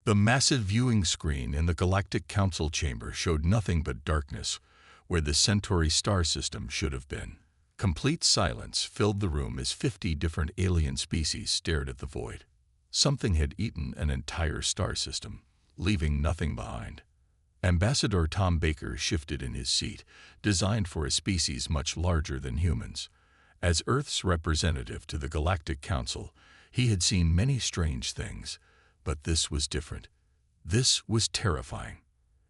The massive viewing screen in the Galactic Council chamber showed nothing but darkness where the Centauri star system should have been. Complete silence filled the room as 50 different alien species stared at the void. Something had eaten an entire star system, leaving nothing behind. Ambassador Tom Baker shifted in his seat, designed for a species much larger than humans. As Earth's representative to the Galactic Council, he had seen many strange things, but this was different. This was terrifying.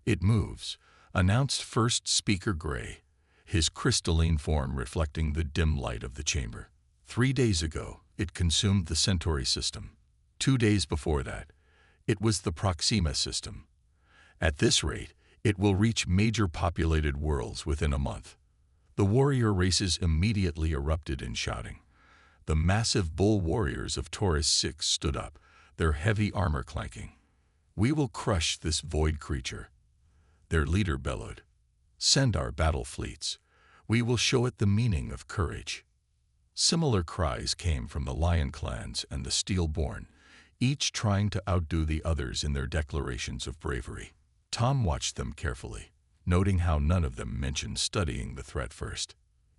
"It moves," announced First Speaker Gray, his crystalline form reflecting the dim light of the chamber. 3 days ago, it consumed the Centauri system. 2 days before that, it was the Proxima system. At this rate, it will reach major populated worlds within a month. The warrior races immediately erupted in shouting. The massive bull warriors of Taurus 6 stood up, their heavy armor clanking. "We will crush this void creature," their leader bellowed. "Send our battle fleets. We will show it the meaning of courage." Similar cries came from the Lion clans and the Steelborn, each trying to outdo the others in their declarations of bravery. Tom watched them carefully, noting how none of them mentioned studying the threat first.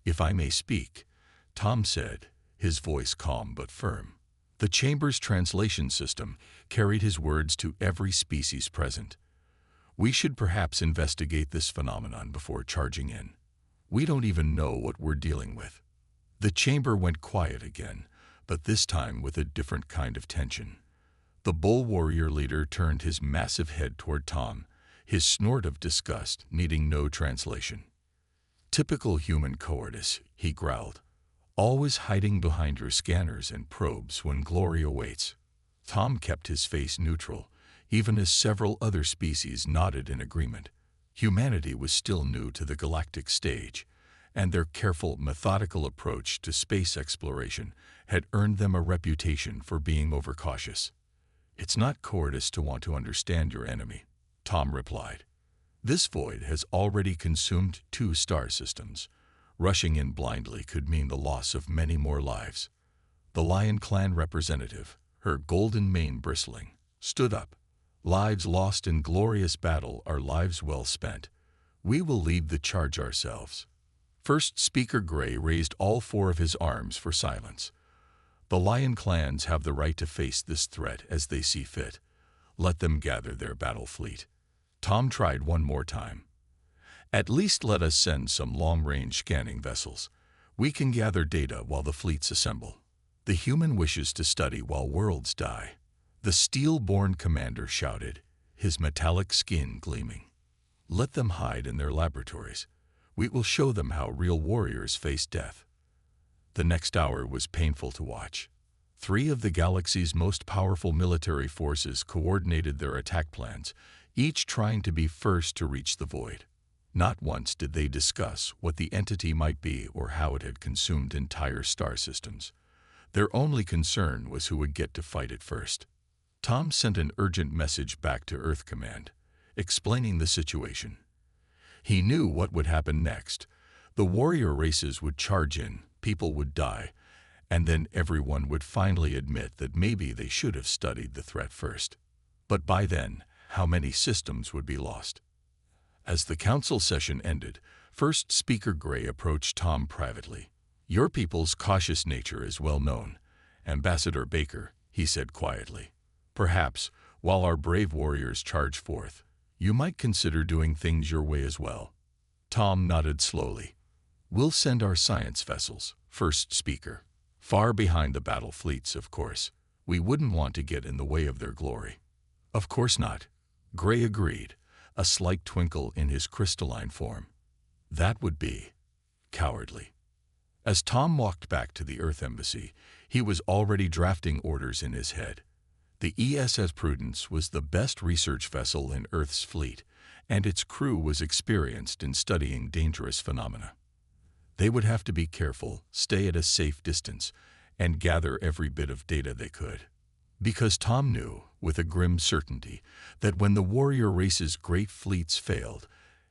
"If I may speak," Tom said, his voice calm but firm. The chamber's translation system carried his words to every species present. "We should perhaps investigate this phenomenon before charging in. We don't even know what we're dealing with." The chamber went quiet again, but this time with a different kind of tension. The bull warrior leader turned his massive head toward Tom, his snort of disgust needing no translation. "Typical human cowardice," he growled. "Always hiding behind your scanners and probes when glory awaits." Tom kept his face neutral, even as several other species nodded in agreement. Humanity was still new to the galactic stage, and their careful, methodical approach to space exploration had earned them a reputation for being overcautious. "It's not cowardice to want to understand your enemy," Tom replied. "This void has already consumed 2 star systems. Rushing in blindly could mean the loss of many more lives." The Lion Clan representative, her golden mane bristling, stood up. "Lives lost in glorious battle are lives well spent. We will lead the charge ourselves." First Speaker Gray raised all 4 of his arms for silence. "The Lion clans have the right to face this threat as they see fit. Let them gather their battle fleet." Tom tried one more time. "At least let us send some long-range scanning vessels. We can gather data while the fleets assemble. The human wishes to study while worlds die." The steel-born commander shouted, his metallic skin gleaming. "Let them hide in their laboratories. We will show them how real warriors face death." The next hour was painful to watch. 3 of the galaxy's most powerful military forces coordinated their attack plans, each trying to be first to reach the void. Not once did they discuss what the entity might be or how it had consumed entire star systems. Their only concern was who would get to fight it first. Tom sent an urgent message back to Earth Command, explaining the situation. He knew what would happen next. The warrior races would charge in, people would die, and then everyone would finally admit that maybe they should have studied the threat first. But by then, how many systems would be lost? As the council session ended, First Speaker Gray approached Tom privately. "Your people's cautious nature is well known, Ambassador Baker," he said quietly. "Perhaps, while our brave warriors charge forth, you might consider doing things your way as well." Tom nodded slowly. "We'll send our science vessels, First Speaker. Far behind the battle fleets, of course. We wouldn't want to get in the way of their glory." "Of course not," Gray agreed, a slight twinkle in his crystalline form. "That would be cowardly." As Tom walked back to the Earth Embassy, he was already drafting orders in his head. The ESS Prudence was the best research vessel in Earth's fleet, and its crew was experienced in studying dangerous phenomena. They would have to be careful, stay at a safe distance, and gather every bit of data they could. Because Tom knew, with a grim certainty, that when the warrior race's great fleets failed,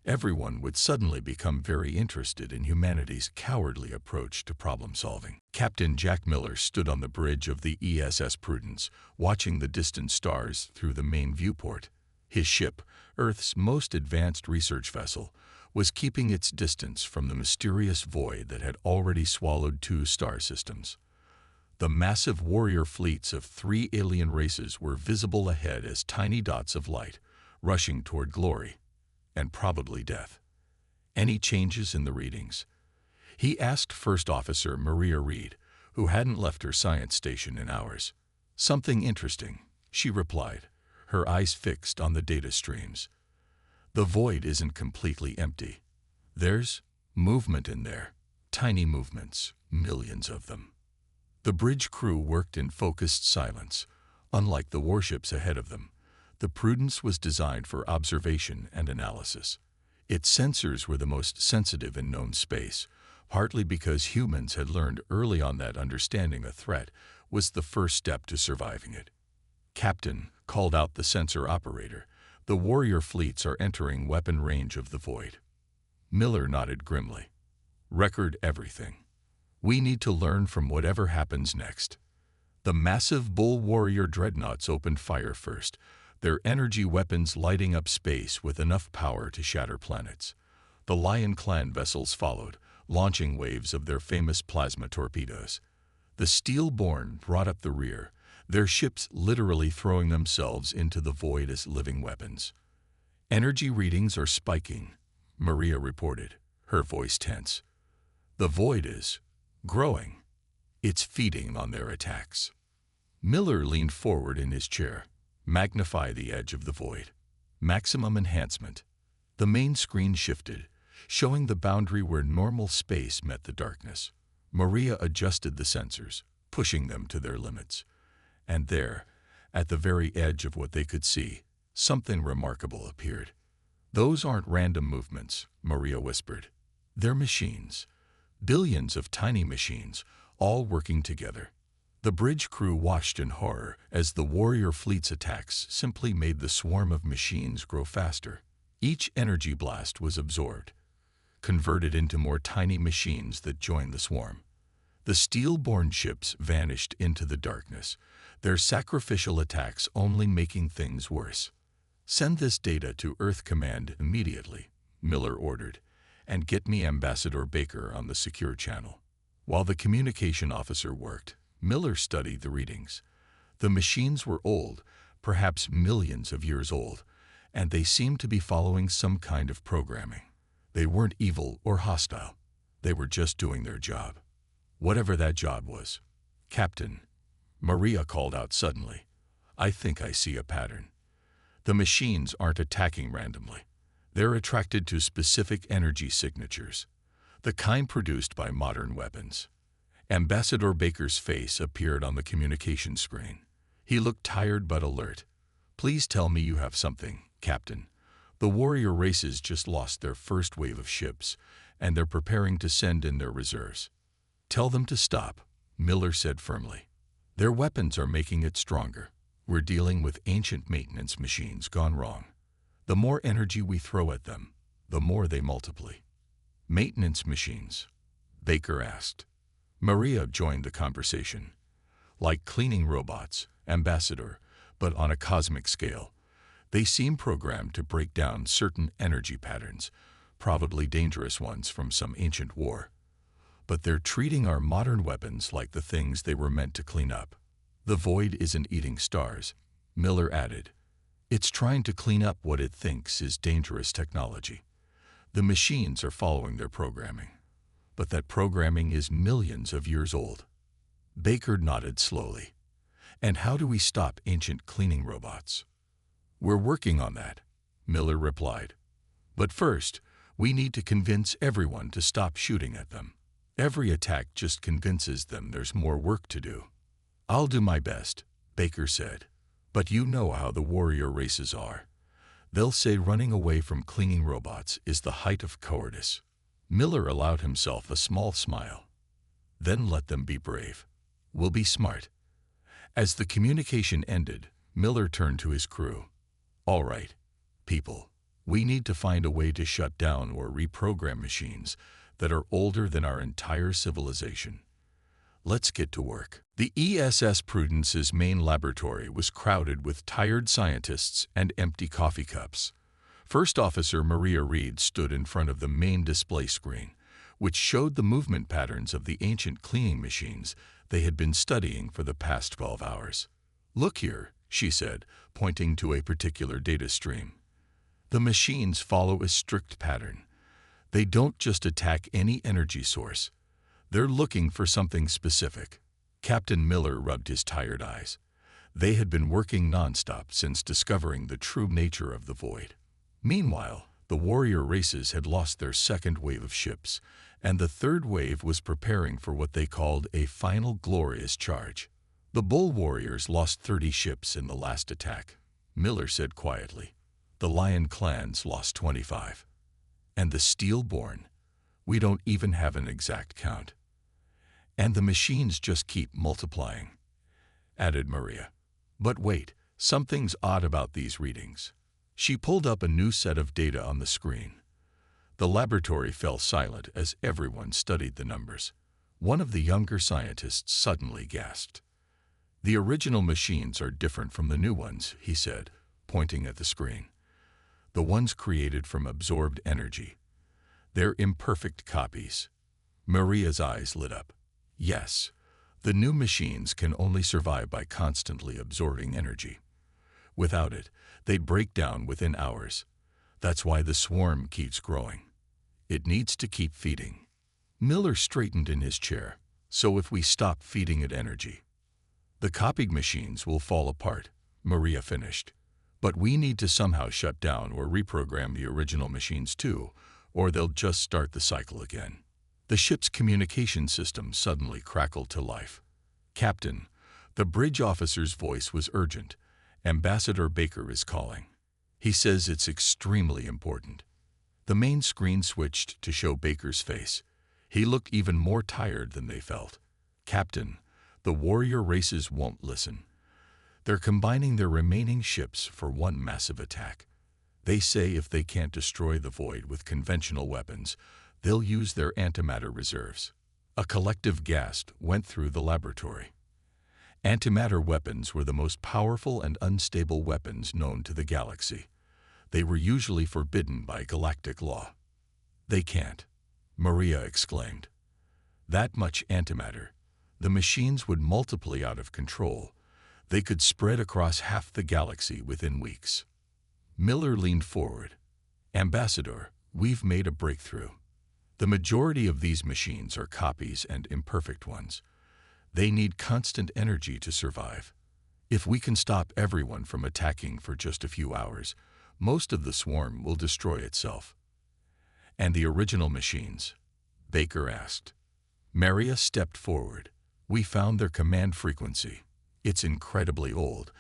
everyone would suddenly become very interested in humanity's cowardly approach to problem-solving. Captain Jack Miller stood on the bridge of the ESS Prudence, watching the distant stars through the main viewport. His ship, Earth's most advanced research vessel, was keeping its distance from the mysterious void that had already swallowed 2 star systems. The massive warrior fleets of 3 alien races were visible ahead as tiny dots of light, rushing toward glory and probably death. Any changes in the readings? He asked First Officer Maria Reed, who hadn't left her science station in hours. Something interesting, she replied, her eyes fixed on the data streams. The void isn't completely empty. There's movement in there, tiny movements, millions of them. The bridge crew worked in focused silence. Unlike the warships ahead of them, the Prudence was designed for observation and analysis. Its sensors were the most sensitive in known space, partly because humans had learned early on that understanding a threat was the first step to surviving it. "Captain," called out the sensor operator, "the warrior fleets are entering weapon range of the void." Miller nodded grimly. "Record everything. We need to learn from whatever happens next." The massive bull warrior dreadnoughts opened fire first, their energy weapons lighting up space with enough power to shatter planets. The Lion Clan vessels followed, launching waves of their famous plasma torpedoes. The Steel-born brought up the rear, their ships literally throwing themselves into the void as living weapons. "Energy readings are spiking," Maria reported, her voice tense. "The void is growing. It's feeding on their attacks." Miller leaned forward in his chair. "Magnify the edge of the void. Maximum enhancement." The main screen shifted, showing the boundary where normal space met the darkness. Maria adjusted the sensors, pushing them to their limits. And there, at the very edge of what they could see, something remarkable appeared. "Those aren't random movements," Maria whispered. "They're machines. Billions of tiny machines, all working together." The bridge crew watched in horror as the warrior fleet's attacks simply made the swarm of machines grow faster. Each energy blast was absorbed, converted into more tiny machines that joined the swarm. The steel-born ships vanished into the darkness, their sacrificial attacks only making things worse. "Send this data to Earth Command immediately," Miller ordered, "and get me Ambassador Baker on the secure channel." While the communication officer worked, Miller studied the readings. The machines were old, perhaps millions of years old, and they seemed to be following some kind of programming. They weren't evil or hostile. They were just doing their job. Whatever that job was. "Captain," Maria called out suddenly, "I think I see a pattern. The machines aren't attacking randomly. They're attracted to specific energy signatures, the kind produced by modern weapons." Ambassador Baker's face appeared on the communication screen. He looked tired but alert. "Please tell me you have something, Captain. The warrior races just lost their first wave of ships, and they're preparing to send in their reserves." "Tell them to stop," Miller said firmly. "Their weapons are making it stronger. We're dealing with ancient maintenance machines gone wrong. The more energy we throw at them, the more they multiply." "Maintenance machines?" Baker asked. Maria joined the conversation. "Like cleaning robots, Ambassador, but on a cosmic scale. They seem programmed to break down certain energy patterns, probably dangerous ones from some ancient war. But they're treating our modern weapons like the things they were meant to clean up." "The void isn't eating stars," Miller added. "It's trying to clean up what it thinks is dangerous technology. The machines are following their programming. But that programming is millions of years old." Baker nodded slowly. "And how do we stop ancient cleaning robots?" "We're working on that," Miller replied. "But first, we need to convince everyone to stop shooting at them. Every attack just convinces them there's more work to do." "I'll do my best," Baker said. "But you know how the warrior races are. They'll say running away from cleaning robots is the height of cowardice." Miller allowed himself a small smile. "Then let them be brave. We'll be smart." As the communication ended, Miller turned to his crew. "All right, people, We need to find a way to shut down or reprogram machines that are older than our entire civilization. Let's get to work. The ESS Prudence's main laboratory was crowded with tired scientists and empty coffee cups. First Officer Maria Reed stood in front of the main display screen, which showed the movement patterns of the ancient cleaning machines they had been studying for the past 12 hours. "Look here," she said, pointing to a particular data stream. "The machines follow a strict pattern. They don't just attack any energy source. They're looking for something specific." Captain Miller rubbed his tired eyes. They had been working nonstop since discovering the true nature of the void. Meanwhile, the warrior races had lost their second wave of ships, and the third wave was preparing for what they called a final glorious charge. "The Bull Warriors lost 30 ships in the last attack," Miller said quietly. "The Lion clans lost 25. And the Steelborn, we don't even have an exact count. And the machines just keep multiplying," added Maria. "But wait, something's odd about these readings." She pulled up a new set of data on the screen. The laboratory fell silent as everyone studied the numbers. One of the younger scientists suddenly gasped. "The original machines are different from the new ones," he said, pointing at the screen. "The ones created from absorbed energy. They're imperfect copies." Maria's eyes lit up. "Yes, the new machines can only survive by constantly absorbing energy. Without it, they'd break down within hours. That's why the swarm keeps growing. It needs to keep feeding." Miller straightened in his chair. "So if we stop feeding it energy, the copied machines will fall apart," Maria finished. "But we need to somehow shut down or reprogram the original machines too, or they'll just start the cycle again." The ship's communication system suddenly crackled to life. "Captain," the bridge officer's voice was urgent. "Ambassador Baker is calling. He says it's extremely important." The main screen switched to show Baker's face. He looked even more tired than they felt. "Captain, the warrior races won't listen. They're combining their remaining ships for one massive attack. They say if they can't destroy the void with conventional weapons, they'll use their antimatter reserves." A collective gasp went through the laboratory. Antimatter weapons were the most powerful and unstable weapons known to the galaxy. They were usually forbidden by galactic law. "They can't," Maria exclaimed. "That much antimatter. The machines would multiply out of control. They could spread across half the galaxy within weeks." Miller leaned forward. "Ambassador, we've made a breakthrough. The majority of these machines are copies and imperfect ones. They need constant energy to survive. If we can stop everyone from attacking for just a few hours, most of the swarm will destroy itself." "And the original machines?" Baker asked. Maria stepped forward. "We found their command frequency. It's incredibly old,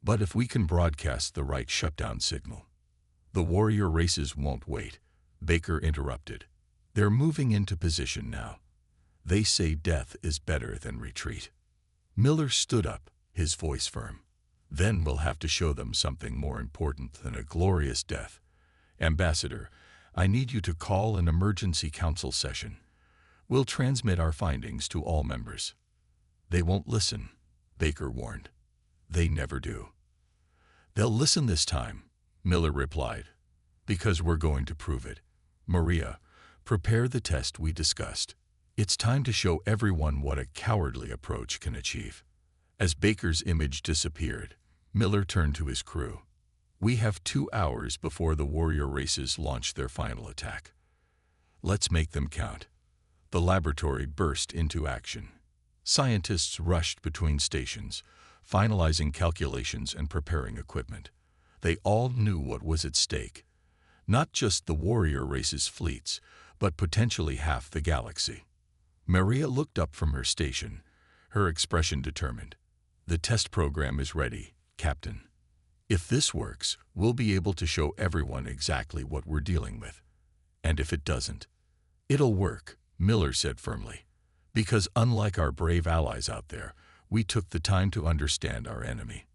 but if we can broadcast the right shutdown signal." "The warrior races won't wait," Baker interrupted. "They're moving into position now. They say death is better than retreat." Miller stood up, his voice firm. "Then we'll have to show them something more important than a glorious death. Ambassador, I need you to call an emergency council session. We'll transmit our findings to all members." "They won't listen," Baker warned. "They never do." "They'll listen this time," Miller replied, "because we're going to prove it. Maria, prepare the test we discussed. It's time to show everyone what a cowardly approach can achieve." As Baker's image disappeared, Miller turned to his crew. "We have 2 hours before the warrior races launch their final attack. Let's make them count." The laboratory burst into action. Scientists rushed between stations, finalizing calculations and preparing equipment. They all knew what was at stake. Not just the warrior race's fleets, but potentially half the galaxy. Maria looked up from her station, her expression determined. "The test program is ready, Captain. If this works, we'll be able to show everyone exactly what we're dealing with. And if it doesn't, it'll work," Miller said firmly. "Because unlike our brave allies out there, we took the time to understand our enemy."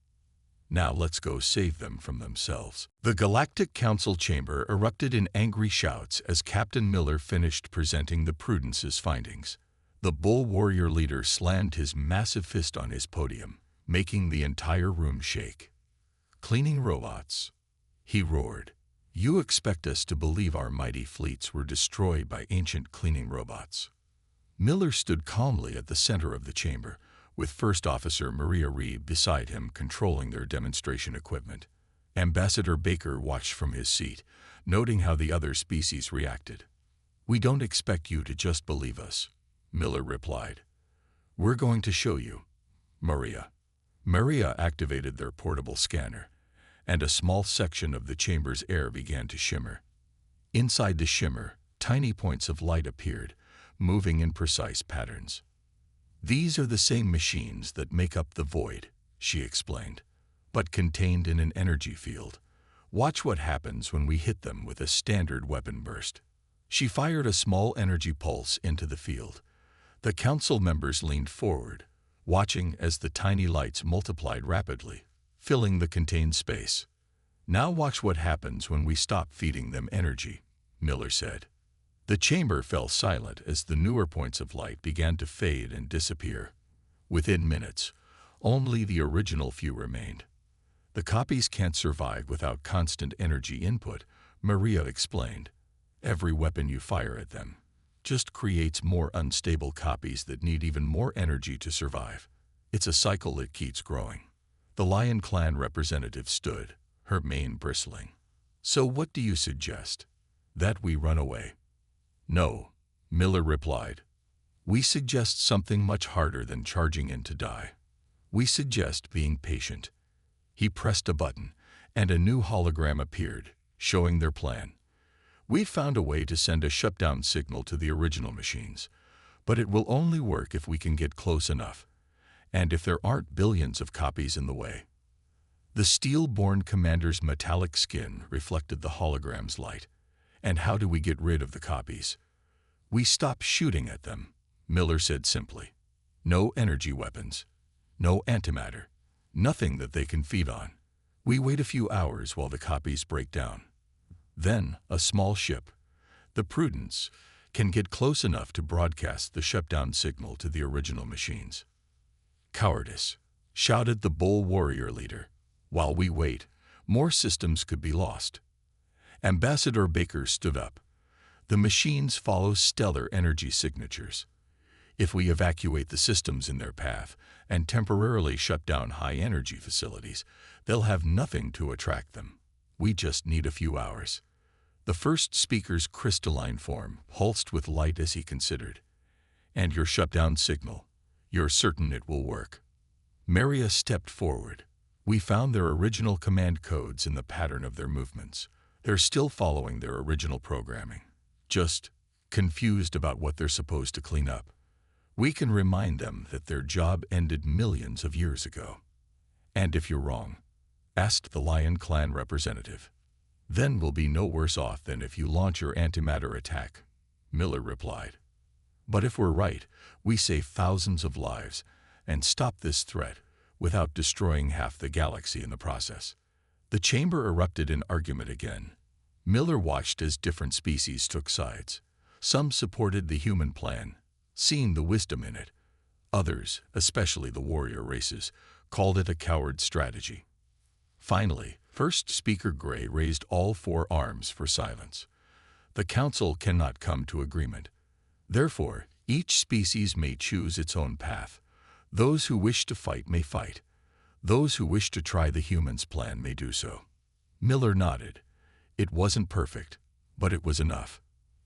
Now let's go save them from themselves. The Galactic Council chamber erupted in angry shouts as Captain Miller finished presenting the Prudence's findings. The Bull Warrior leader slammed his massive fist on his podium, making the entire room shake. "Cleaning robots," he roared. "You expect us to believe our mighty fleets were destroyed by ancient cleaning robots?" Miller stood calmly at the center of the chamber, with First Officer Maria Reed beside him controlling their demonstration equipment. Ambassador Baker watched from his seat, noting how the other species reacted. "We don't expect you to just believe us," Miller replied. "We're going to show you." Maria activated their portable scanner, and a small section of the chamber's air began to shimmer. Inside the shimmer, tiny points of light appeared, moving in precise patterns. "These are the same machines that make up the void," she explained, "but contained in an energy field. Watch what happens when we hit them with a standard weapon burst." She fired a small energy pulse into the field. The council members leaned forward, watching as the tiny lights multiplied rapidly, filling the contained space. "Now watch what happens when we stop feeding them energy," Miller said. The chamber fell silent as the newer points of light began to fade and disappear. Within minutes, only the original few remained. "The copies can't survive without constant energy input," Maria explained. "Every weapon you fire at them just creates more unstable copies that need even more energy to survive. It's a cycle that keeps growing." The Lion Clan representative stood, her mane bristling. "So what do you suggest? That we run away?" "No," Miller replied. "We suggest something much harder than charging in to die. We suggest being patient." He pressed a button, and a new hologram appeared, showing their plan. "We've found a way to send a shutdown signal to the original machines, but it will only work if we can get close enough, and if there aren't billions of copies in the way." The steel-born commander's metallic skin reflected the hologram's light. "And how do we get rid of the copies?" "We stop shooting at them," Miller said simply. "No energy weapons, no antimatter, nothing that they can feed on. We wait a few hours while the copies break down. Then a small ship, the Prudence, can get close enough to broadcast the shutdown signal to the original machines." "Cowardice," shouted the Bull Warrior leader. "While we wait, more systems could be lost." Ambassador Baker stood up. "The machines follow stellar energy signatures. If we evacuate the systems in their path and temporarily shut down high-energy facilities, they'll have nothing to attract them. We just need a few hours." The first speaker's crystalline form pulsed with light as he considered. "And your shutdown signal? You're certain it will work?" Maria stepped forward. "We found their original command codes in the pattern of their movements. They're still following their original programming, just confused about what they're supposed to clean up. We can remind them that their job ended millions of years ago." "And if you're wrong?" asked the Lion Clan representative. "Then we'll be no worse off than if you launch your antimatter attack," Miller replied. "But if we're right, we save thousands of lives and stop this threat without destroying half the galaxy in the process." The chamber erupted in argument again. Miller watched as different species took sides. Some supported the human plan, seeing the wisdom in it. Others, especially the warrior races, called it a coward strategy. Finally, First Speaker Gray raised all four arms for silence. "The Council cannot come to agreement. Therefore, each species may choose its own path. Those who wish to fight may fight. Those who wish to try the humans' plan may do so." Miller nodded. It wasn't perfect, but it was enough.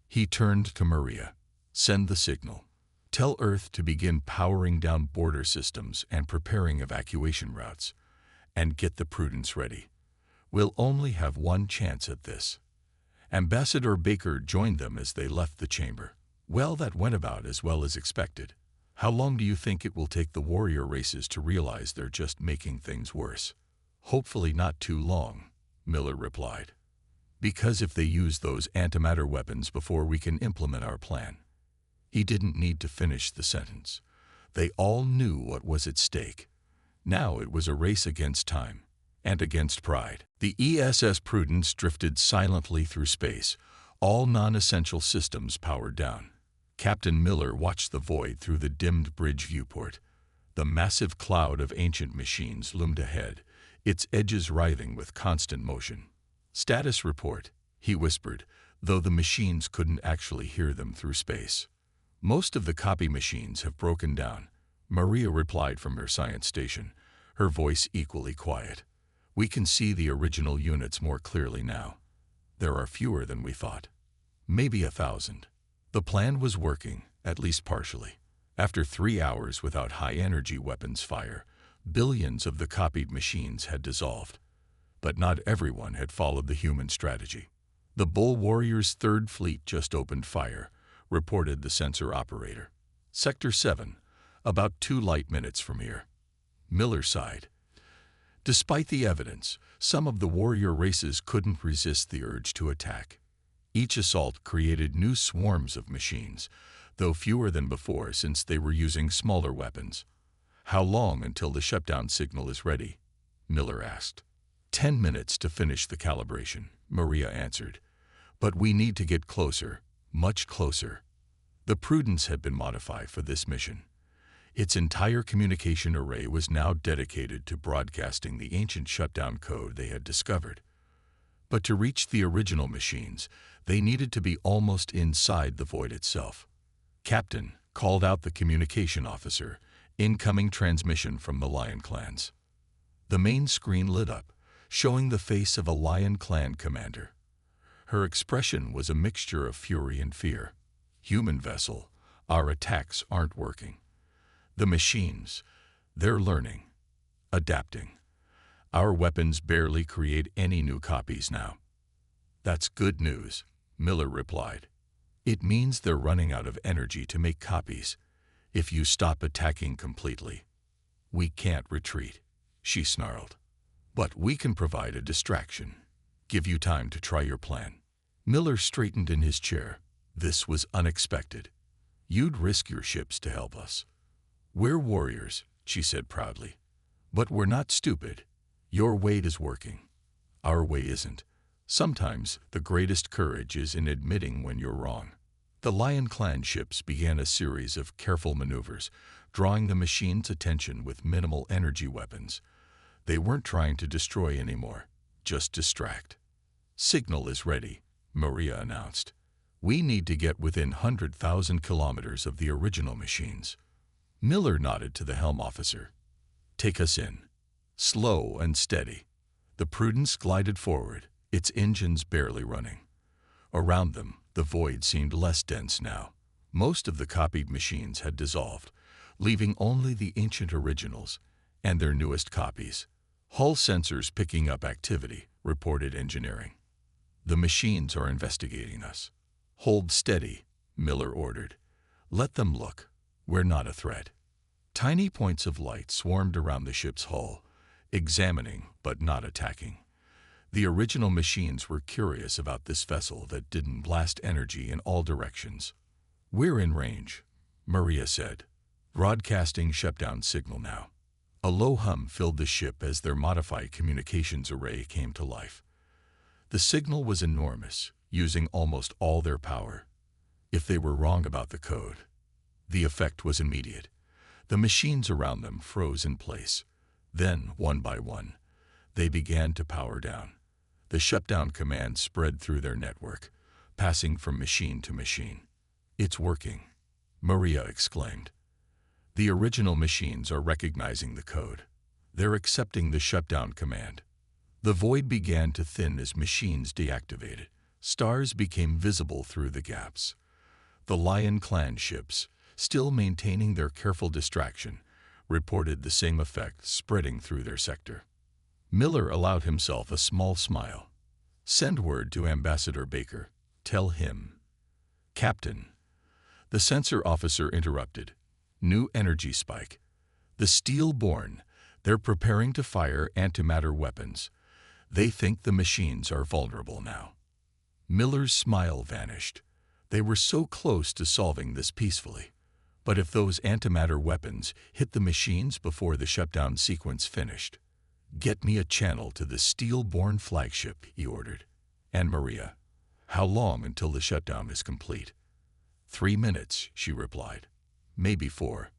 He turned to Maria. "Send the signal. Tell Earth to begin powering down border systems and preparing evacuation routes. And get the Prudence ready. We'll only have one chance at this." Ambassador Baker joined them as they left the chamber. "Well, that went about as well as expected. How long do you think it will take the warrior races to realize they're just making things worse?" "Hopefully not too long," Miller replied. "Because if they use those antimatter weapons before we can implement our plan." He didn't need to finish the sentence. They all knew what was at stake. Now it was a race against time, and against pride. The ESS Prudence drifted silently through space, all non-essential systems powered down. Captain Miller watched the void through the dimmed bridge viewport. The massive cloud of ancient machines loomed ahead, its edges writhing with constant motion. "Status report," he whispered, though the machines couldn't actually hear them through space. "Most of the copy machines have broken down," Maria replied from her science station, her voice equally quiet. "We can see the original units more clearly now. There are fewer than we thought. Maybe 1,000. The plan was working, at least partially. After 3 hours without high-energy weapons fire, billions of the copied machines had dissolved. But not everyone had followed the human strategy. "The Bull Warrior's Third Fleet just opened fire," reported the sensor operator. "Sector 7, about 2 light minutes from here." Miller sighed. Despite the evidence, some of the warrior races couldn't resist the urge to attack. Each assault created new swarms of machines, though fewer than before since they were using smaller weapons. "How long until the shutdown signal is ready?" Miller asked. 10 minutes to finish the calibration," Maria answered. "But we need to get closer, much closer." The Prudence had been modified for this mission. Its entire communication array was now dedicated to broadcasting the ancient shutdown code they had discovered. But to reach the original machines, they needed to be almost inside the void itself. "Captain," called out the communication officer, "incoming transmission from the Lion Clans." The main screen lit up, showing the face of a Lion Clan commander. Her expression was a mixture of fury and fear. "Human vessel, our attacks aren't working. The machines, they're learning, adapting. Our weapons barely create any new copies now." "That's good news," Miller replied. "It means they're running out of energy to make copies. If you stop attacking completely, we can't retreat," she snarled. "But we can provide a distraction, give you time to try your plan." Miller straightened in his chair. This was unexpected. "You'd risk your ships to help us." "We're warriors," she said proudly. "But we're not stupid. Your way is working. Our way isn't. Sometimes the greatest courage is in admitting when you're wrong." The Lion Clan ships began a series of careful maneuvers, drawing the machine's attention with minimal energy weapons. They weren't trying to destroy anymore, just distract. "Signal is ready," Maria announced. "We need to get within 100,000 kilometers of the original machines." Miller nodded to the helm officer. "Take us in. Slow and steady." The Prudence glided forward, its engines barely running. Around them, the void seemed less dense now. Most of the copied machines had dissolved, leaving only the ancient originals and their newest copies. "Hull sensors picking up activity," reported engineering. "The machines are investigating us." "Hold steady," Miller ordered. "Let them look. We're not a threat." Tiny points of light swarmed around the ship's hull, examining but not attacking. The original machines were curious about this vessel that didn't blast energy in all directions. "We're in range," Maria said, broadcasting shutdown signal now. A low hum filled the ship as their modified communications array came to life. The signal was enormous, using almost all their power. If they were wrong about the code, the effect was immediate. The machines around them froze in place. Then, one by one, they began to power down. The shutdown command spread through their network, passing from machine to machine. "It's working," Maria exclaimed. "The original machines are recognizing the code. They're accepting the shutdown command." The void began to thin as machines deactivated. Stars became visible through the gaps. The Lion Clan ships, still maintaining their careful distraction, reported the same effect spreading through their sector. Miller allowed himself a small smile. "Send word to Ambassador Baker. Tell him." "Captain." The sensor officer interrupted. "New energy spike. The Steel-born. They're preparing to fire antimatter weapons. They think the machines are vulnerable now." Miller's smile vanished. They were so close to solving this peacefully. But if those antimatter weapons hit the machines before the shutdown sequence finished, "Get me a channel to the steel-born flagship," he ordered. "And Maria, how long until the shutdown is complete?" 3 minutes, she replied. "Maybe 4.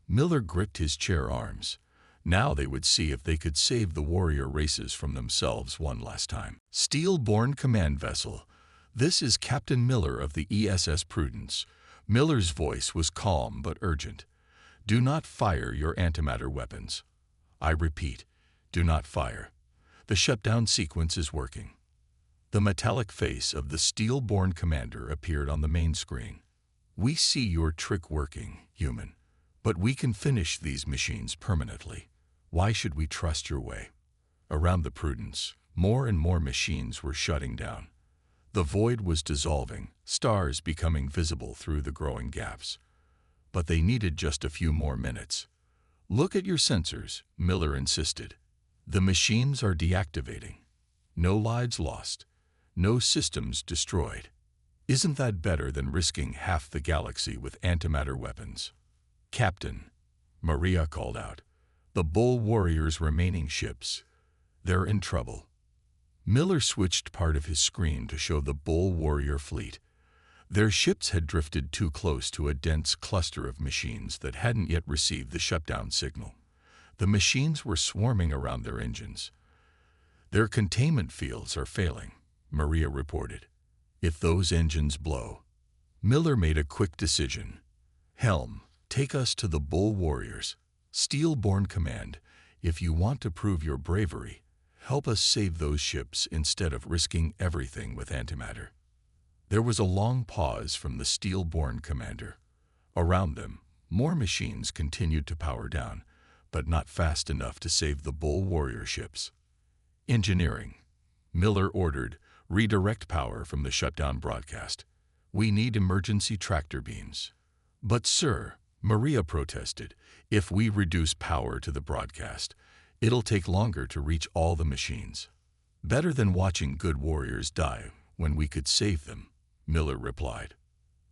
Miller gripped his chair arms. Now they would see if they could save the warrior races from themselves one last time. "Steel-born command vessel. This is Captain Miller of the ESS Prudence." Miller's voice was calm but urgent. "Do not fire your antimatter weapons. I repeat, do not fire. The shutdown sequence is working." The metallic face of the steel-born commander appeared on the main screen. "We see your trick working, human. But we can finish these machines permanently. Why should we trust your way?" Around the Prudence, more and more machines were shutting down. The void was dissolving, stars becoming visible through the growing gaps. But they needed just a few more minutes. "Look at your sensors," Miller insisted. "The machines are deactivating. No lives lost. No systems destroyed. Isn't that better than risking half the galaxy with antimatter weapons?" "Captain," Maria called out, "the Bull Warrior's remaining ships. They're in trouble." Miller switched part of his screen to show the Bull Warrior fleet. Their ships had drifted too close to a dense cluster of machines that hadn't yet received the shutdown signal. The machines were swarming around their engines. "Their containment fields are failing," Maria reported. "If those engines blow..." Miller made a quick decision. "Helm, take us to the Bull Warriors. Steel-born command, if you want to prove your bravery, help us save those ships instead of risking everything with antimatter." There was a long pause from the steel-born commander. Around them, more machines continued to power down, but not fast enough to save the Bull Warrior ships. "Engineering," Miller ordered, "redirect power from the shutdown broadcast. We need emergency tractor beams." "But sir," Maria protested, "if we reduce power to the broadcast, it'll take longer to reach all the machines." "Better than watching good warriors die when we could save them," Miller replied.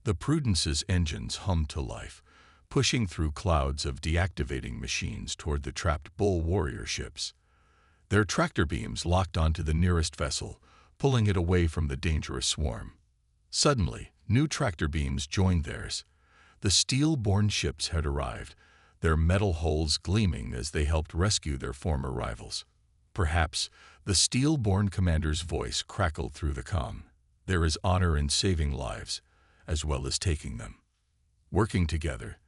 The Prudence's engines hummed to life, pushing through clouds of deactivating machines toward the trapped Bull Warrior ships. Their tractor beams locked onto the nearest vessel, pulling it away from the dangerous swarm. Suddenly, new tractor beams joined theirs. The steel-born ships had arrived, their metal hulls gleaming as they helped rescue their former rivals. Perhaps the steel-born commander's voice crackled through the comm. "There is honor in saving lives, as well as taking them." Working together,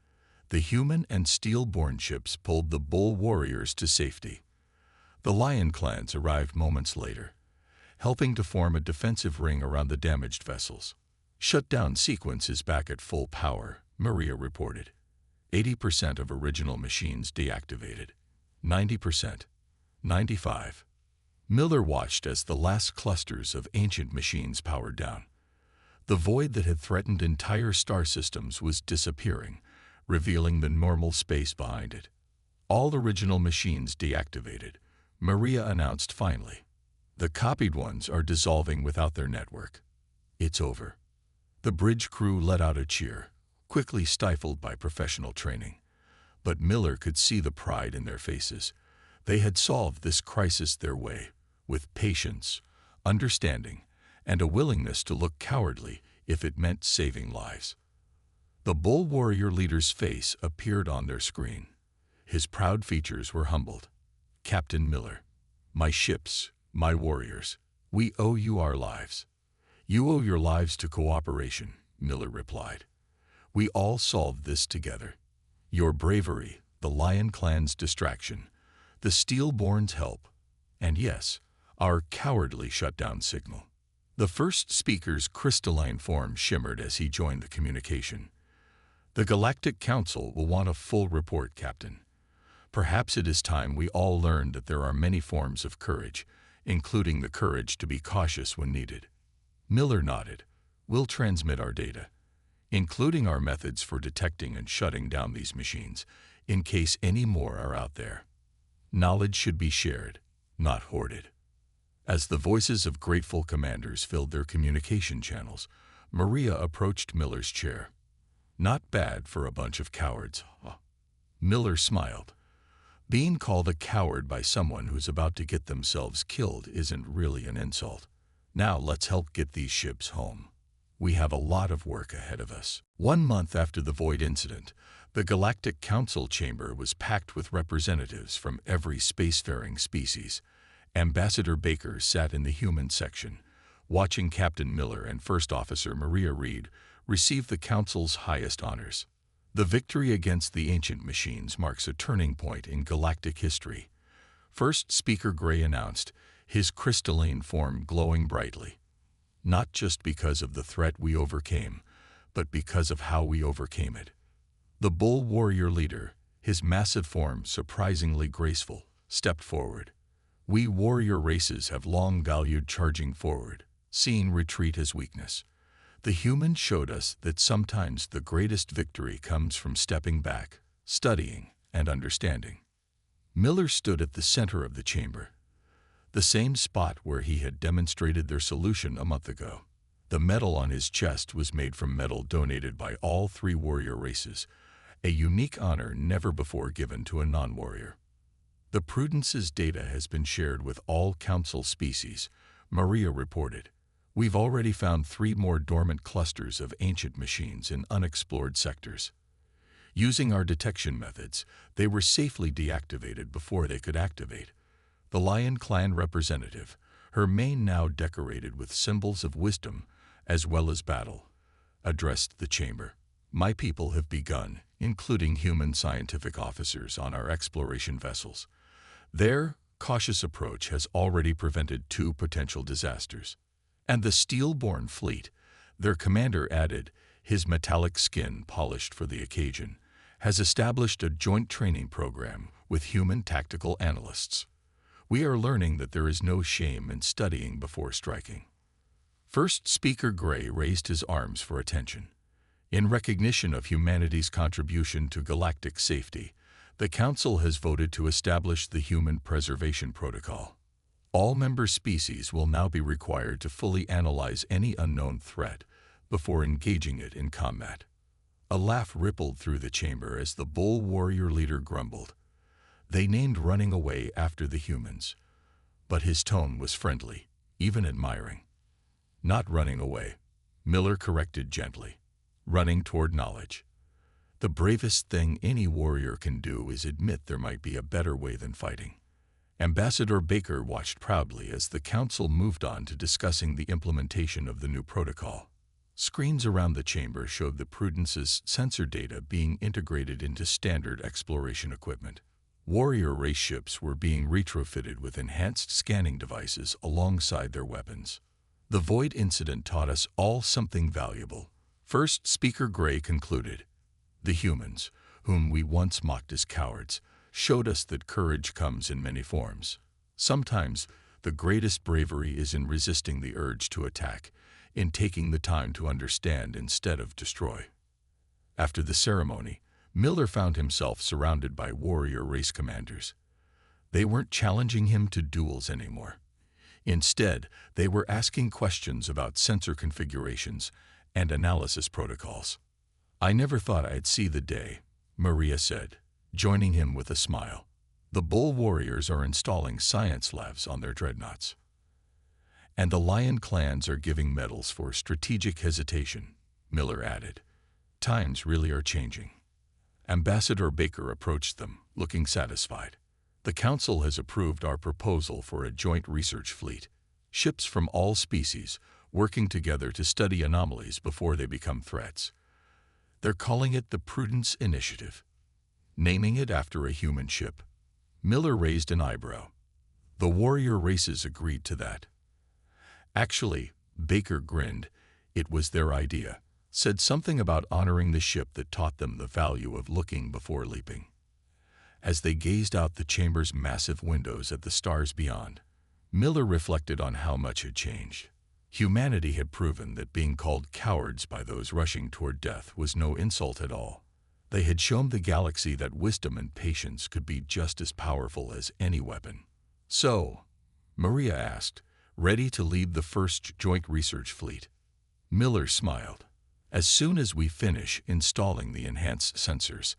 the human and steel-born ships pulled the Bull Warriors to safety. The Lion clans arrived moments later, helping to form a defensive ring around the damaged vessels. "Shutdown sequence is back at full power," Maria reported. 80% of original machines deactivated. 90%. 95. Miller watched as the last clusters of ancient machines powered down. The void that had threatened entire star systems was disappearing, revealing the normal space behind it. "All original machines deactivated," Maria announced finally. "The copied ones are dissolving without their network. It's over." The bridge crew let out a cheer, quickly stifled by professional training. But Miller could see the pride in their faces. They had solved this crisis their way, with patience, understanding, and a willingness to look cowardly if it meant saving lives. The Bull Warrior leader's face appeared on their screen. His proud features were humbled. "Captain Miller, my ships, my warriors, we owe you our lives." "You owe your lives to cooperation," Miller replied. "We all solved this together. Your bravery, the Lion clan's distraction, the Steel-born's help, and yes, our cowardly shutdown signal." The first speaker's crystalline form shimmered as he joined the communication. "The Galactic Council will want a full report, Captain. Perhaps it is time we all learned that there are many forms of courage, including the courage to be cautious when needed." Miller nodded. "We'll transmit our data, including our methods for detecting and shutting down these machines, in case any more are out there. Knowledge should be shared, not hoarded." As the voices of grateful commanders filled their communication channels, Maria approached Miller's chair. "Not bad for a bunch of cowards." Miller smiled. Being called a coward by someone who's about to get themselves killed isn't really an insult. Now let's help get these ships home. We have a lot of work ahead of us. 1 month after the Void incident, the Galactic Council chamber was packed with representatives from every spacefaring species. Ambassador Baker sat in the human section, watching Captain Miller and First Officer Maria Reed receive the Council's highest honors. The victory against the ancient machines marks a turning point in galactic history. First Speaker Gray announced, his crystalline form glowing brightly. Not just because of the threat we overcame, but because of how we overcame it. The bull warrior leader, his massive form surprisingly graceful, stepped forward. We warrior races have long valued charging forward, seeing retreat as weakness. The human showed us that sometimes the greatest victory comes from stepping back, studying, and understanding. Miller stood at the center of the chamber, the same spot where he had demonstrated their solution a month ago. The medal on his chest was made from metal donated by all 3 warrior races, a unique honor never before given to a non-warrior. The Prudence's data has been shared with all Council species, Maria reported. We've already found 3 more dormant clusters of ancient machines in unexplored sectors. Using our detection methods, they were safely deactivated before they could activate. The Lion Clan representative, her mane now decorated with symbols of wisdom as well as battle, addressed the chamber. My people have begun, including human scientific officers on our exploration vessels. Their cautious approach has already prevented 2 potential disasters. And the steel-born fleet, their commander added, his metallic skin polished for the occasion, has established a joint training program with human tactical analysts. We are learning that there is no shame in studying before striking. First Speaker Gray raised his arms for attention. In recognition of humanity's contribution to galactic safety, the Council has voted to establish the Human Preservation Protocol. All member species will now be required to fully analyze any unknown threat before engaging it in combat. A laugh rippled through the chamber as the bull warrior leader grumbled. They named running away after the humans, but his tone was friendly, even admiring. Not running away, Miller corrected gently. Running toward knowledge. The bravest thing any warrior can do is admit there might be a better way than fighting. Ambassador Baker watched proudly as the Council moved on to discussing the implementation of the new protocol. Screens around the chamber showed the Prudence's sensor data being integrated into standard exploration equipment. Warrior race ships were being retrofitted with enhanced scanning devices alongside their weapons. The Void incident taught us all something valuable. First Speaker Gray concluded, the humans, whom we once mocked as cowards, showed us that courage comes in many forms. Sometimes, the greatest bravery is in resisting the urge to attack, in taking the time to understand instead of destroy. After the ceremony, Miller found himself surrounded by warrior race commanders. They weren't challenging him to duels anymore. Instead, they were asking questions about sensor configurations and analysis protocols. I never thought I'd see the day, Maria said, joining him with a smile. The bull warriors are installing science labs on their dreadnoughts. And the lion clans are giving medals for strategic hesitation, Miller added. Times really are changing. Ambassador Baker approached them, looking satisfied. The Council has approved our proposal for a joint research fleet. Ships from all species, working together to study anomalies before they become threats. They're calling it the Prudence Initiative. Naming it after a human ship. Miller raised an eyebrow. The warrior races agreed to that. Actually, Baker grinned. It was their idea. Said something about honoring the ship that taught them the value of looking before leaping. As they gazed out the chamber's massive windows at the stars beyond, Miller reflected on how much had changed. Humanity had proven that being called cowards by those rushing toward death was no insult at all. They had shown the galaxy that wisdom and patience could be just as powerful as any weapon. So, Maria asked, ready to lead the first joint research fleet. Miller smiled. As soon as we finish installing the enhanced sensors.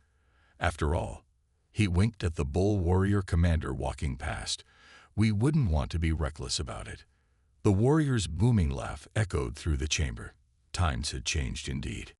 After all, He winked at the bull warrior commander walking past. We wouldn't want to be reckless about it. The warrior's booming laugh echoed through the chamber. Times had changed indeed.